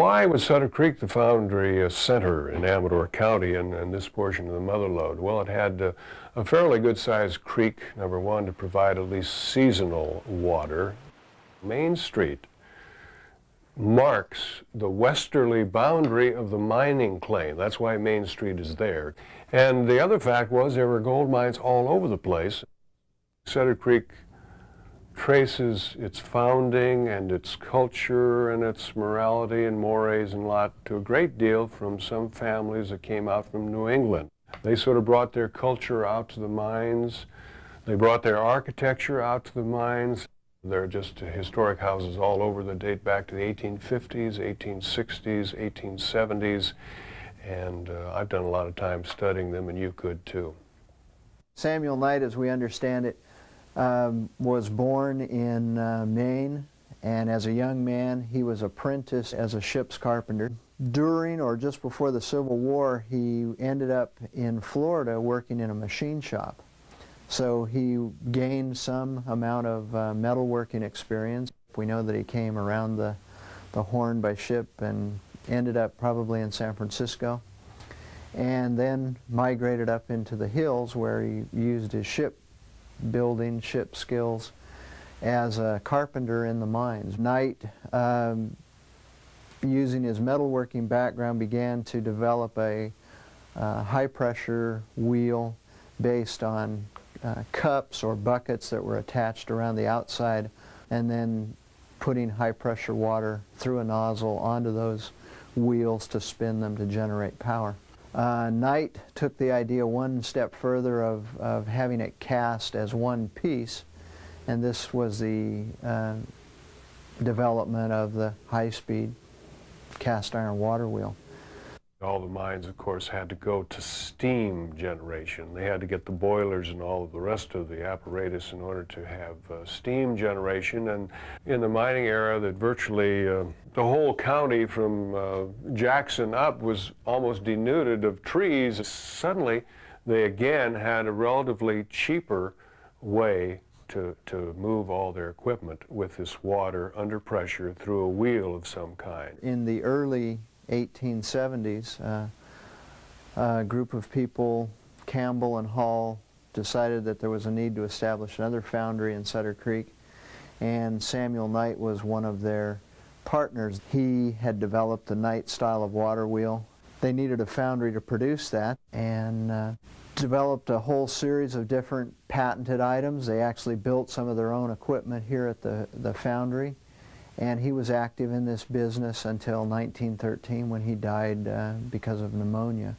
Why was Sutter Creek the foundry center in Amador County and this portion of the Mother Lode? Well, it had a fairly good-sized creek, number one, to provide at least seasonal water. Main Street marks the westerly boundary of the mining claim. That's why Main Street is there. And the other fact was there were gold mines all over the place. Sutter Creek traces its founding and its culture and its morality and mores and lot to a great deal from some families that came out from New England. They sort of brought their culture out to the mines. They brought their architecture out to the mines. There are just historic houses all over that date back to the 1850s, 1860s, 1870s, and I've done a lot of time studying them, and you could too. Samuel Knight, as we understand it, was born in Maine, and as a young man he was apprenticed as a ship's carpenter. During or just before the Civil War, he ended up in Florida working in a machine shop. So he gained some amount of metalworking experience. We know that he came around the Horn by ship and ended up probably in San Francisco, and then migrated up into the hills where he used his shipbuilding, ship skills as a carpenter in the mines. Knight, using his metalworking background, began to develop a high-pressure wheel based on cups or buckets that were attached around the outside, and then putting high-pressure water through a nozzle onto those wheels to spin them to generate power. Knight took the idea one step further of having it cast as one piece, and this was the development of the high-speed cast iron water wheel. All the mines, of course, had to go to steam generation. They had to get the boilers and all of the rest of the apparatus in order to have steam generation. And in the mining era, that virtually the whole county from Jackson up was almost denuded of trees. Suddenly, they again had a relatively cheaper way to move all their equipment with this water under pressure through a wheel of some kind. In the early 1870s, a group of people, Campbell and Hall, decided that there was a need to establish another foundry in Sutter Creek, and Samuel Knight was one of their partners. He had developed the Knight style of water wheel. They needed a foundry to produce that, and developed a whole series of different patented items. They actually built some of their own equipment here at the foundry. And he was active in this business until 1913 when he died because of pneumonia.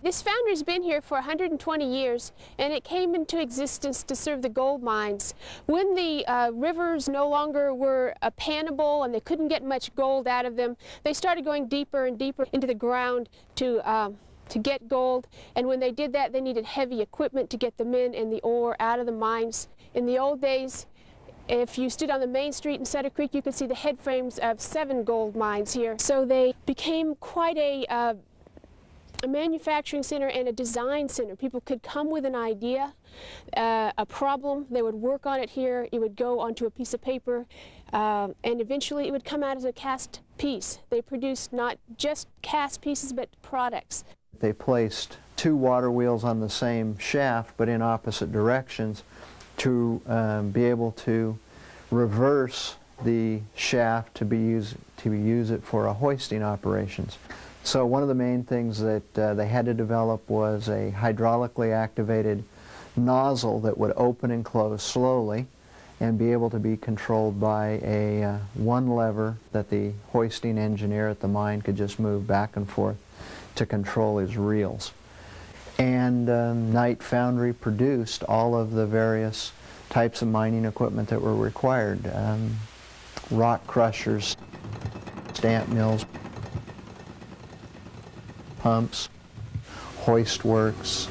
This foundry's been here for 120 years, and it came into existence to serve the gold mines. When the rivers no longer were pannable and they couldn't get much gold out of them, they started going deeper and deeper into the ground to get gold. And when they did that, they needed heavy equipment to get the men and the ore out of the mines. In the old days, if you stood on the main street in Sutter Creek, you could see the head frames of 7 gold mines here. So they became quite a manufacturing center and a design center. People could come with an idea, a problem, they would work on it here, it would go onto a piece of paper, and eventually it would come out as a cast piece. They produced not just cast pieces, but products. They placed 2 water wheels on the same shaft, but in opposite directions, to be able to reverse the shaft to use it for hoisting operations. So one of the main things that they had to develop was a hydraulically activated nozzle that would open and close slowly and be able to be controlled by a one lever that the hoisting engineer at the mine could just move back and forth to control his reels. And Knight Foundry produced all of the various types of mining equipment that were required. Rock crushers, stamp mills, pumps, hoist works.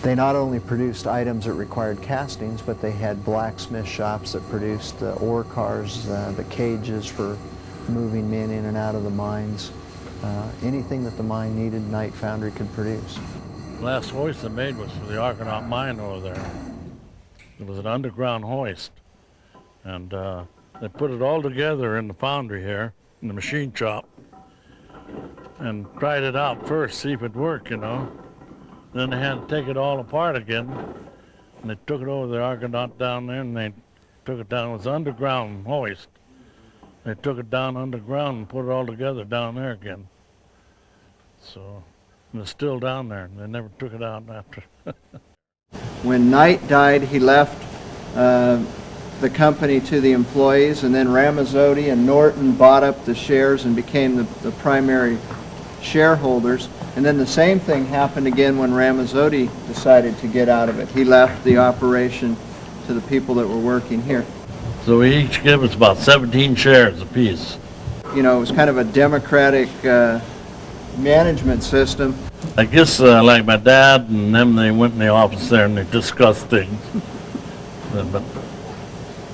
They not only produced items that required castings, but they had blacksmith shops that produced the ore cars, the cages for moving men in and out of the mines. Anything that the mine needed, Knight Foundry could produce. The last hoist they made was for the Argonaut mine over there. It was an underground hoist, and they put it all together in the foundry here. in the machine shop and tried it out first, see if it worked, you know. Then they had to take it all apart again, and they took it over to the Argonaut down there, and they took it down. It was underground hoist. They took it down underground and put it all together down there again. So it's still down there. They never took it out after. When Knight died, he left the company to the employees, and then Ramazzotti and Norton bought up the shares and became the primary shareholders. And then the same thing happened again when Ramazzotti decided to get out of it. He left the operation to the people that were working here. So we each gave us about 17 shares apiece. You know, it was kind of a democratic management system. I guess like my dad and them, they went in the office there and they discussed things. But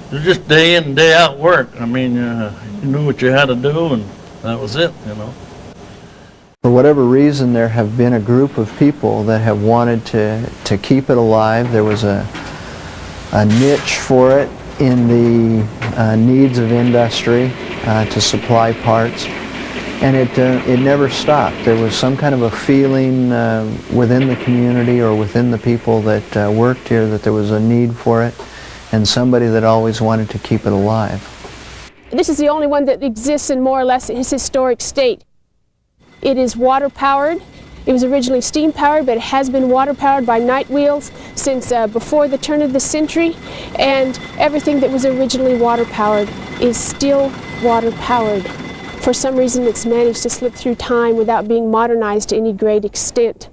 it was just day in and day out work. I mean, you knew what you had to do, and that was it, you know. For whatever reason, there have been a group of people that have wanted to keep it alive. There was a niche for it in the needs of industry to supply parts, and it never stopped. There was some kind of a feeling within the community or within the people that worked here that there was a need for it, and somebody that always wanted to keep it alive. This is the only one that exists in more or less its historic state. It is water powered. It was originally steam powered, but it has been water powered by Knight wheels since before the turn of the century, and everything that was originally water powered is still water powered. For some reason, it's managed to slip through time without being modernized to any great extent.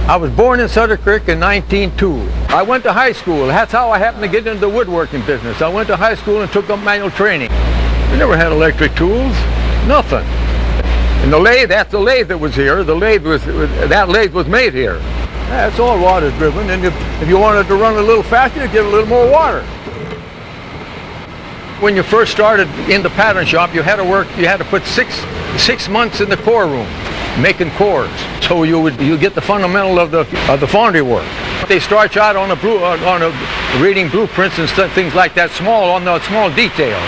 I was born in Sutter Creek in 1902. I went to high school. That's how I happened to get into the woodworking business. I went to high school and took up manual training. We never had electric tools, nothing. And the lathe, that's the lathe that was here. That lathe was made here. That's all water driven, and if you wanted to run a little faster, you get a little more water. When you first started in the pattern shop, you had to put six months in the core room, making cores. So you get the fundamental of the foundry work. They start you out on reading blueprints and things like that, on the small details.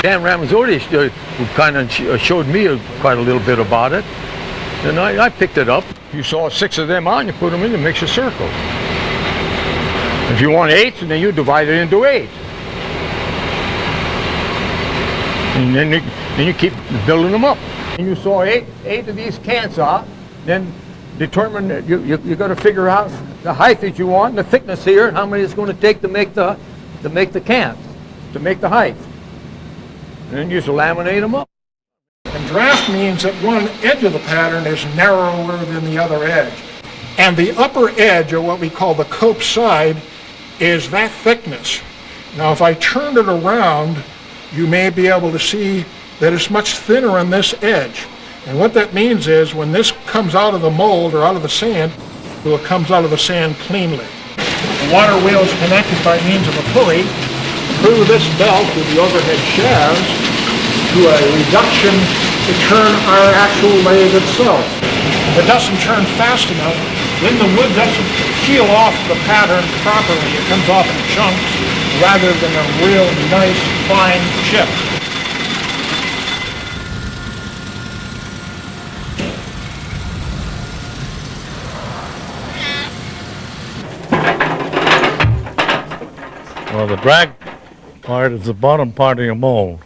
Dan Ramazzotti kind of showed me quite a little bit about it, and I picked it up. You saw 6 of them on, you put them in, it makes a circle. If you want 8, then you divide it into 8. And then you keep building them up. And you saw 8 of these cans off, then determine, you got to figure out the height that you want, and the thickness here, and how many it's going to take to make the cans, to make the height. And then you just laminate them up. And draft means that one edge of the pattern is narrower than the other edge. And the upper edge, or what we call the cope side, is that thickness. Now if I turn it around, you may be able to see that it's much thinner on this edge. And what that means is when this comes out of the mold or out of the sand, it comes out of the sand cleanly. The water wheel is connected by means of a pulley through this belt with the overhead shafts to a reduction to turn our actual lathe itself. If it doesn't turn fast enough, then the wood doesn't peel off the pattern properly. It comes off in chunks rather than a real nice fine chip. Well, the drag part is the bottom part of your mold,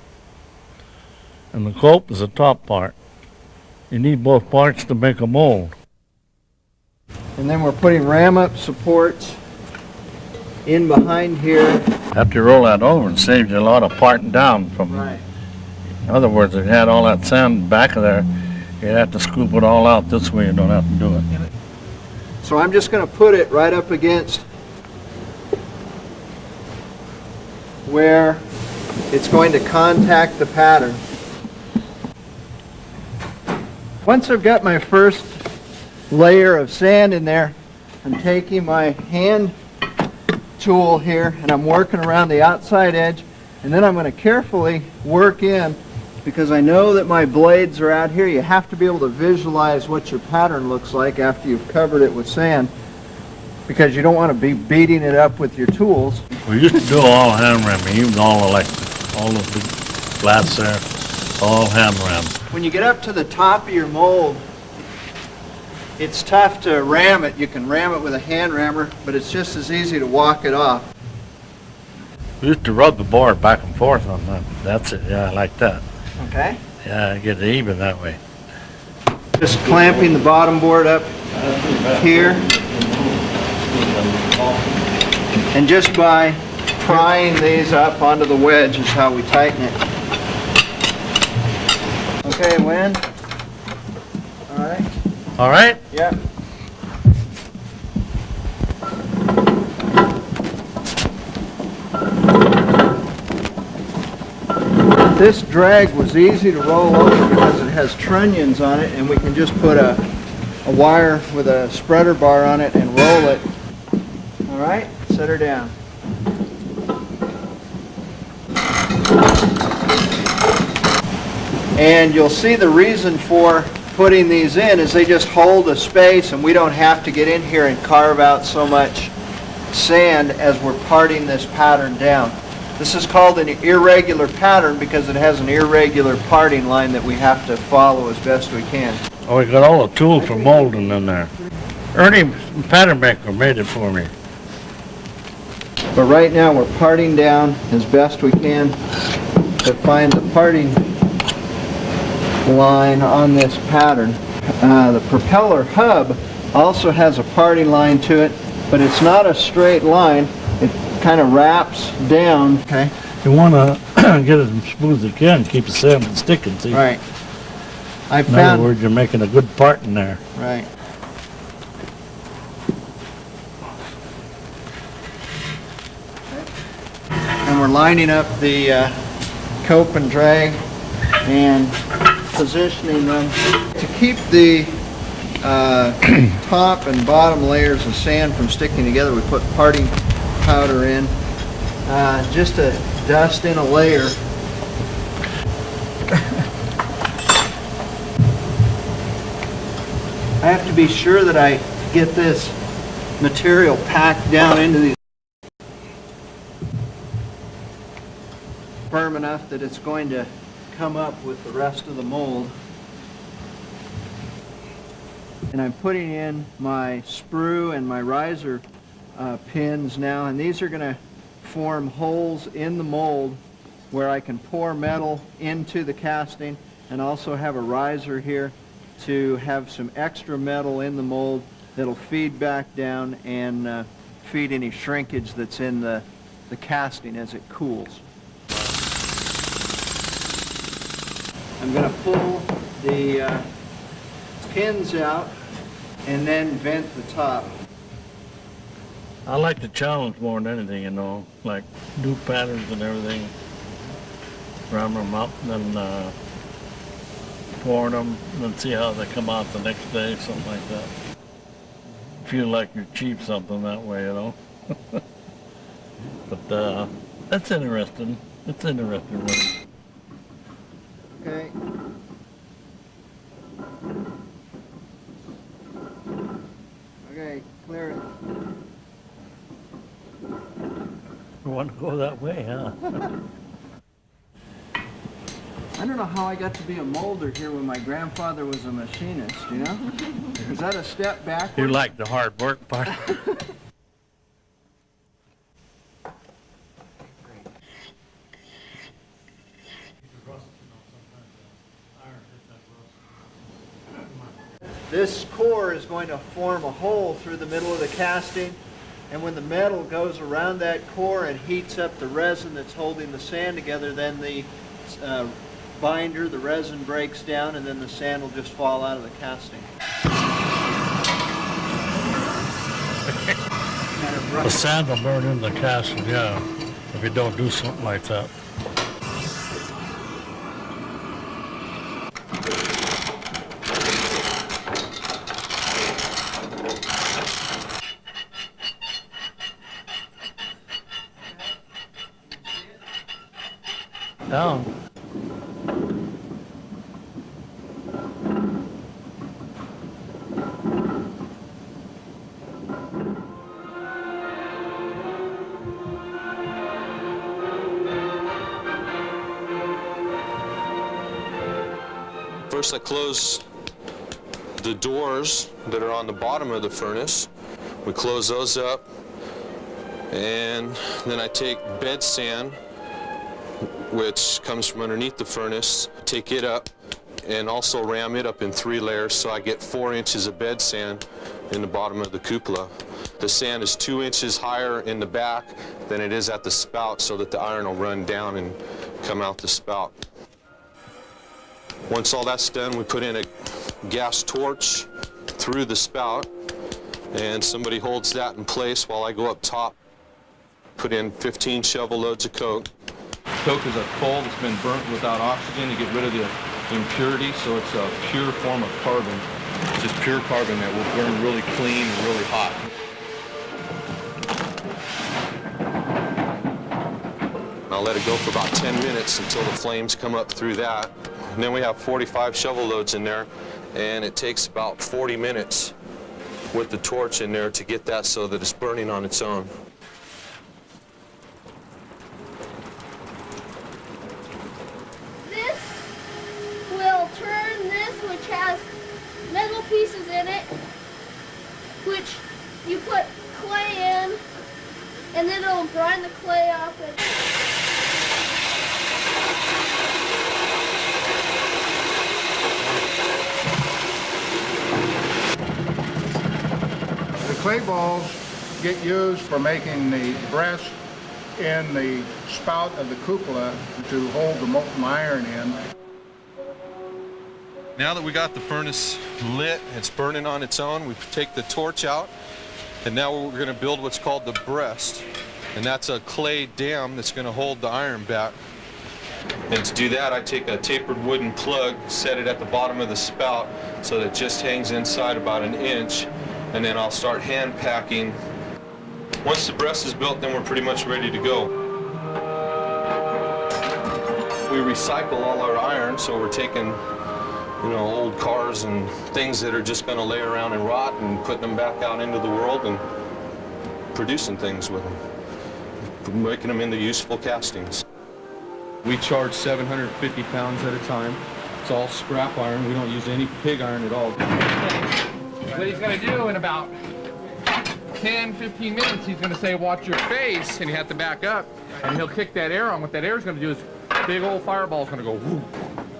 and the cope is the top part. You need both parts to make a mold. And then we're putting ram-up supports in behind here. After you roll that over, it saves you a lot of parting down from. Right. In other words, if you had all that sand back of there, you'd have to scoop it all out. This way you don't have to do it. So I'm just going to put it right up against where it's going to contact the pattern. Once I've got my first layer of sand in there, I'm taking my hand tool here and I'm working around the outside edge, and then I'm going to carefully work in, because I know that my blades are out here. You have to be able to visualize what your pattern looks like after you've covered it with sand. because you don't want to be beating it up with your tools. We used to do all hand ramming, even all electric, all of the flats there, all hand rammed. When you get up to the top of your mold, it's tough to ram it. You can ram it with a hand rammer, but it's just as easy to walk it off. We used to rub the board back and forth on that. That's it, yeah, I like that. Okay? Yeah, get it even that way. Just clamping the bottom board up here. And just by prying these up onto the wedge is how we tighten it. Okay, Wynn? All right? All right? Yep. This drag was easy to roll over because it has trunnions on it, and we can just put a wire with a spreader bar on it and roll it. All right, set her down. And you'll see the reason for putting these in is they just hold a space, and we don't have to get in here and carve out so much sand as we're parting this pattern down. This is called an irregular pattern because it has an irregular parting line that we have to follow as best we can. Oh, we got all the tools for molding in there. Ernie, pattern maker, made it for me. But right now we're parting down as best we can to find the parting line on this pattern. The propeller hub also has a parting line to it, but it's not a straight line. It kind of wraps down. Okay. You want to get it as smooth as you can, keep the sand from sticking, see? Right. I In other found. words, you're making a good part in there. Right. And we're lining up the cope and drag and positioning them to keep the top and bottom layers of sand from sticking together. We put parting powder in just to dust in a layer. I have to be sure that I get this material packed down into these firm enough that it's going to come up with the rest of the mold. And I'm putting in my sprue and my riser pins now, and these are going to form holes in the mold where I can pour metal into the casting, and also have a riser here to have some extra metal in the mold that'll feed back down and feed any shrinkage that's in the casting as it cools. I'm going to pull the pins out and then vent the top. I like the challenge more than anything, you know, like do patterns and everything, ram them up, and then pour them, and then see how they come out the next day, something like that. Feel like you achieved something that way, you know. But that's interesting. It's interesting. Okay. Okay, clear it. You want to go that way, huh? I don't know how I got to be a molder here when my grandfather was a machinist, you know? Is that a step backwards? You like the hard work part. This core is going to form a hole through the middle of the casting, and when the metal goes around that core and heats up the resin that's holding the sand together, then the binder, the resin breaks down, and then the sand will just fall out of the casting. The sand will burn in the casting, yeah, if you don't do something like that. Down. First I close the doors that are on the bottom of the furnace. We close those up, and then I take bed sand, which comes from underneath the furnace, take it up and also ram it up in 3 layers, so I get 4 inches of bed sand in the bottom of the cupola. The sand is 2 inches higher in the back than it is at the spout, so that the iron will run down and come out the spout. Once all that's done, we put in a gas torch through the spout, and somebody holds that in place while I go up top, put in 15 shovel loads of coke. Coke is a coal that's been burnt without oxygen to get rid of the impurities, so it's a pure form of carbon. It's just pure carbon that will burn really clean and really hot. I'll let it go for about 10 minutes until the flames come up through that. And then we have 45 shovel loads in there, and it takes about 40 minutes with the torch in there to get that so that it's burning on its own. This will turn this, which has metal pieces in it, which you put clay in, and then it'll grind the clay off it. The clay balls get used for making the breast in the spout of the cupola to hold the molten iron in. Now that we got the furnace lit, it's burning on its own, we take the torch out, and now we're going to build what's called the breast. And that's a clay dam that's going to hold the iron back. And to do that, I take a tapered wooden plug, set it at the bottom of the spout so that it just hangs inside about 1 inch, and then I'll start hand packing. Once the breast is built, then we're pretty much ready to go. We recycle all our iron, so we're taking old cars and things that are just going to lay around and rot and putting them back out into the world and producing things with them, making them into useful castings. We charge 750 pounds at a time. It's all scrap iron. We don't use any pig iron at all. What he's going to do in about 10, 15 minutes, he's going to say, watch your face, and you have to back up, and he'll kick that air on. What that air is going to do is big old fireball is going to go whoop,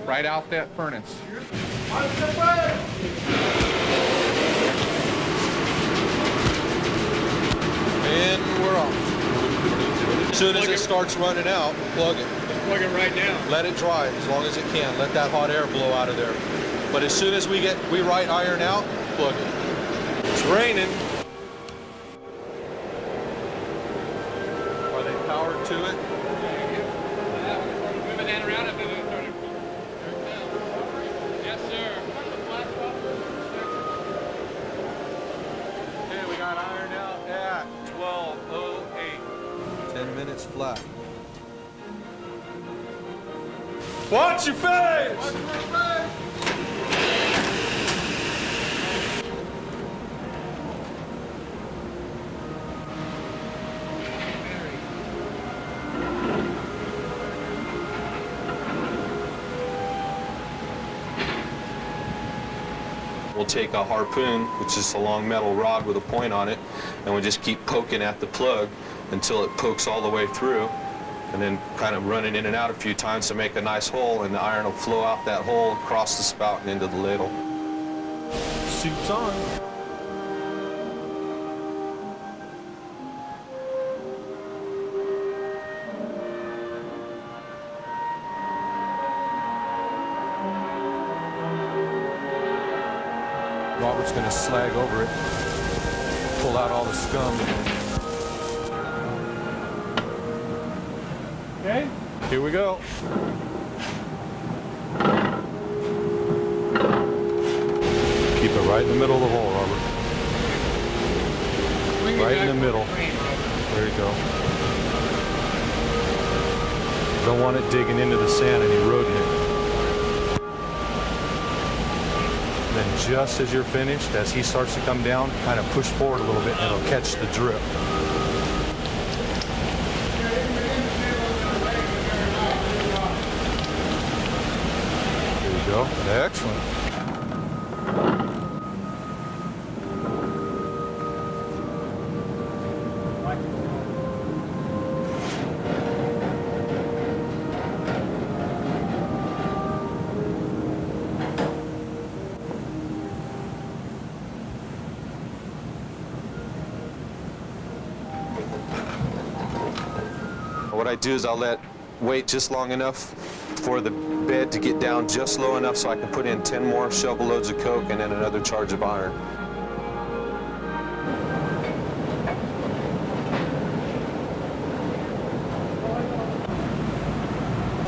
right out that furnace. And we're off. As soon as it starts running out, plug it. Plug it right now. Let it dry as long as it can. Let that hot air blow out of there. But as soon as we write iron out, plug it. It's raining. Are they powered to it? Moving that around a bit. Yes, sir. Okay, we got iron out at 12:08. 10 minutes flat. Watch your face! Watch your face! We'll take a harpoon, which is a long metal rod with a point on it, and we'll just keep poking at the plug until it pokes all the way through, and then kind of run it in and out a few times to make a nice hole, and the iron will flow out that hole across the spout and into the ladle. Soup's on. Robert's going to slag over it, pull out all the scum. Okay. Here we go. Keep it right in the middle of the hole, Robert. Right in the middle. There you go. Don't want it digging into the sand and eroding it. Then just as you're finished, as he starts to come down, kind of push forward a little bit and it'll catch the drip. There you go. Excellent. What I do is I'll wait just long enough for the bed to get down just low enough so I can put in 10 more shovel loads of coke and then another charge of iron.